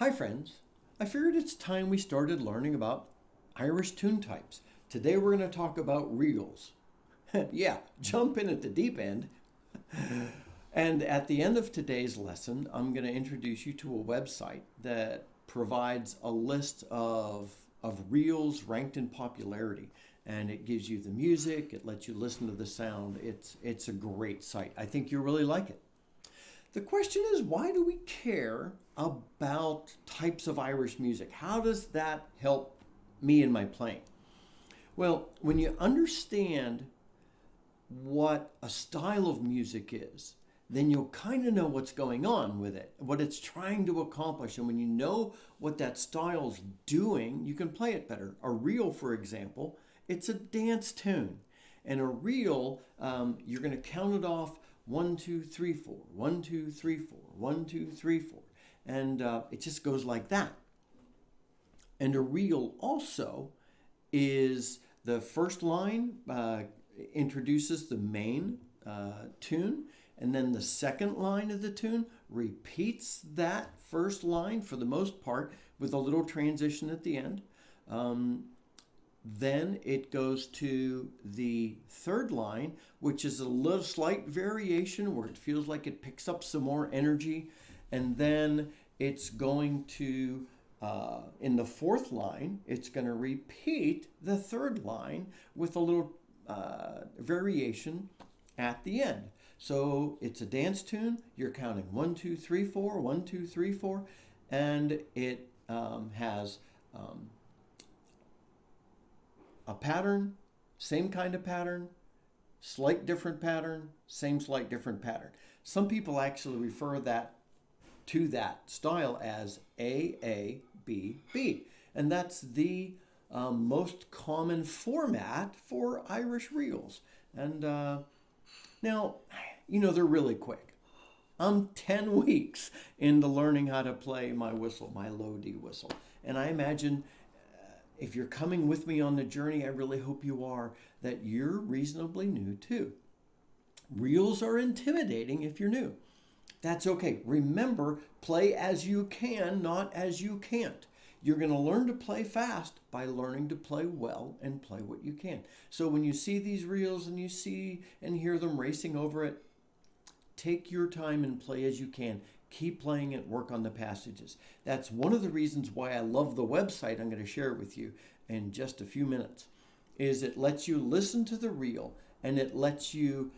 Hi friends, I figured it's time we started learning about Irish tune types. Today we're going to talk about reels. Yeah, jump in at the deep end. And at the end of today's lesson, I'm going to introduce you to a website that provides a list of reels ranked in popularity. And it gives you the music, it lets you listen to the sound. It's a great site. I think you'll really like it. The question is, why do we care about types of Irish music? How does that help me in my playing? Well, when you understand what a style of music is, then you'll kind of know what's going on with it, what it's trying to accomplish. And when you know what that style's doing, you can play it better. A reel, for example, it's a dance tune. And a reel, you're going to count it off 1, 2, 3, 4, 1, 2, 3, 4, 1, 2, 3, 4. And it just goes like that. And a reel also is the first line introduces the main tune, and then the second line of the tune repeats that first line for the most part with a little transition at the end. Then it goes to the third line, which is a little slight variation where it feels like it picks up some more energy. And then it's going to, in the fourth line, it's going to repeat the third line with a little variation at the end. So it's a dance tune. You're counting 1, 2, 3, 4, 1, 2, 3, 4, and it has a pattern, same kind of pattern, slight different pattern, same slight different pattern. Some people actually refer to that style as AABB, and that's the most common format for Irish reels. And now, they're really quick. I'm 10 weeks into learning how to play my whistle, my low D whistle. And I imagine if you're coming with me on the journey, I really hope you are, that you're reasonably new too. Reels are intimidating if you're new. That's okay. Remember, play as you can, not as you can't. You're going to learn to play fast by learning to play well and play what you can. So when you see these reels and you see and hear them racing over it, take your time and play as you can. Keep playing it, work on the passages. That's one of the reasons why I love the website I'm going to share with you in just a few minutes, is it lets you listen to the reel and it lets you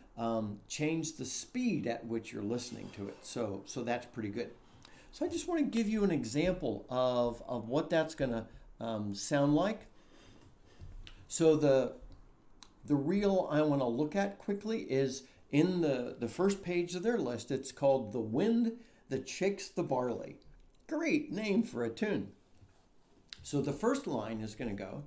change the speed at which you're listening to it. So that's pretty good. So I just want to give you an example of what that's going to sound like. So the reel I want to look at quickly is in the first page of their list. It's called The Wind That Shakes the Barley. Great name for a tune. So the first line is going to go.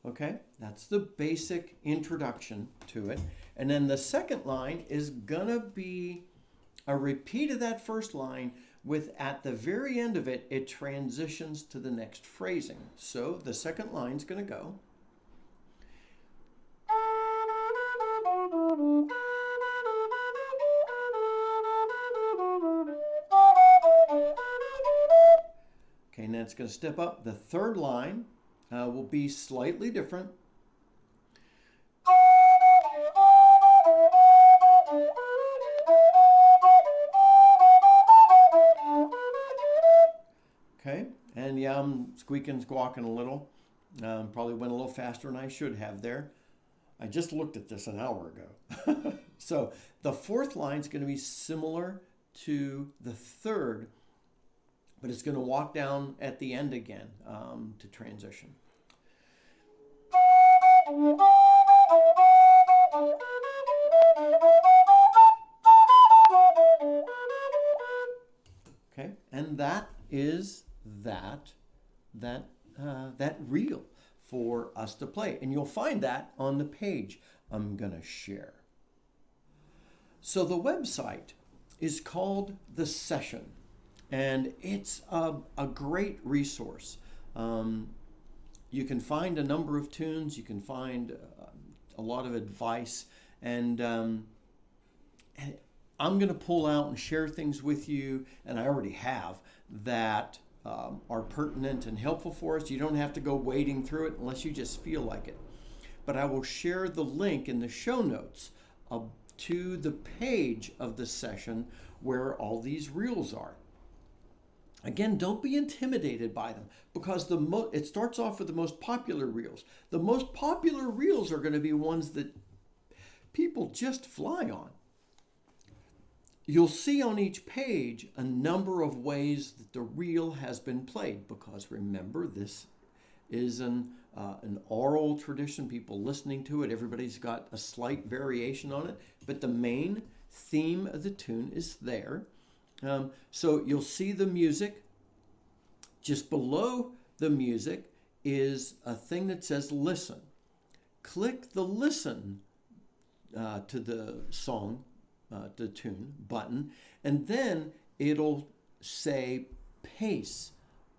Okay, that's the basic introduction to it. And then the second line is going to be a repeat of that first line with, at the very end of it, it transitions to the next phrasing. So the second line's going to go. Okay, and then it's going to step up. The third line will be slightly different. Okay, and yeah, I'm squeaking, squawking a little. Probably went a little faster than I should have there. I just looked at this an hour ago. So the fourth line is going to be similar to the third, but it's going to walk down at the end again to transition. Okay, and that is that reel for us to play. And you'll find that on the page I'm going to share. So the website is called The Session, and it's a great resource. You can find a number of tunes. You can find a lot of advice. And I'm going to pull out and share things with you, and I already have, that are pertinent and helpful for us. You don't have to go wading through it unless you just feel like it. But I will share the link in the show notes to the page of the session where all these reels are. Again, don't be intimidated by them, because it starts off with the most popular reels. The most popular reels are going to be ones that people just fly on. You'll see on each page a number of ways that the reel has been played, because remember, this is an oral tradition, people listening to it. Everybody's got a slight variation on it, but the main theme of the tune is there. So you'll see the music. Just below the music is a thing that says listen. Click the listen to the song, the tune button, and then it'll say pace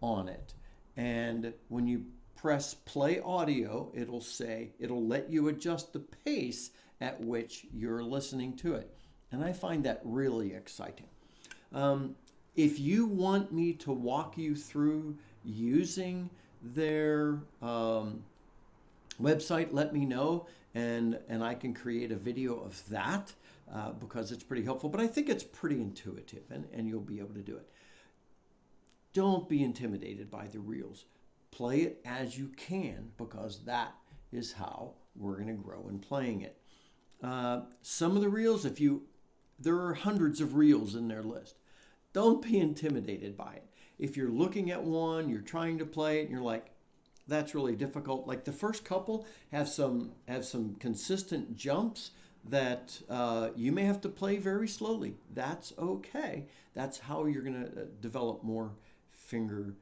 on it. And when you press play audio, it'll let you adjust the pace at which you're listening to it. And I find that really exciting. If you want me to walk you through using their website, let me know, and I can create a video of that because it's pretty helpful. But I think it's pretty intuitive, and you'll be able to do it. Don't be intimidated by the reels. Play it as you can, because that is how we're going to grow in playing it. Some of the reels, there are hundreds of reels in their list. Don't be intimidated by it. If you're looking at one, you're trying to play it, and you're like, that's really difficult. Like the first couple have some consistent jumps that you may have to play very slowly. That's okay. That's how you're going to develop more finger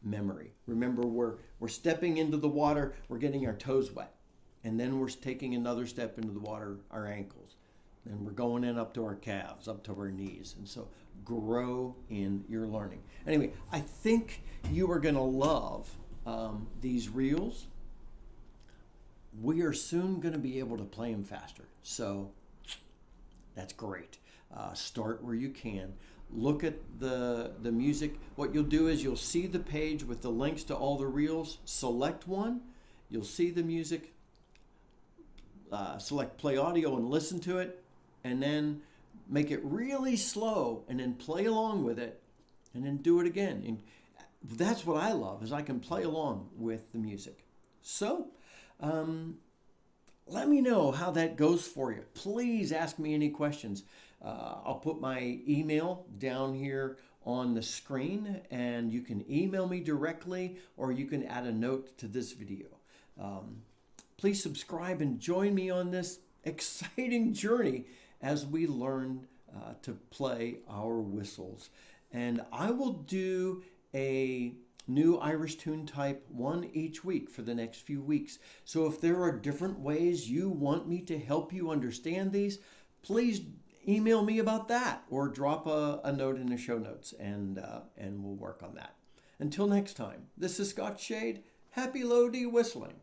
memory. Remember, we're stepping into the water, we're getting our toes wet, and then we're taking another step into the water, our ankles. And we're going in up to our calves, up to our knees. And so grow in your learning. Anyway, I think you are going to love these reels. We are soon going to be able to play them faster. So that's great. Start where you can. Look at the music. What you'll do is you'll see the page with the links to all the reels. Select one. You'll see the music. Select play audio and listen to it. And then make it really slow, and then play along with it, and then do it again. And that's what I love, is I can play along with the music. So let me know how that goes for you. Please ask me any questions. I'll put my email down here on the screen, and you can email me directly, or you can add a note to this video. Please subscribe and join me on this exciting journey as we learn to play our whistles. And I will do a new Irish tune type one each week for the next few weeks. So if there are different ways you want me to help you understand these, please email me about that, or drop a note in the show notes, and we'll work on that. Until next time, this is Scott Shade. Happy low D whistling.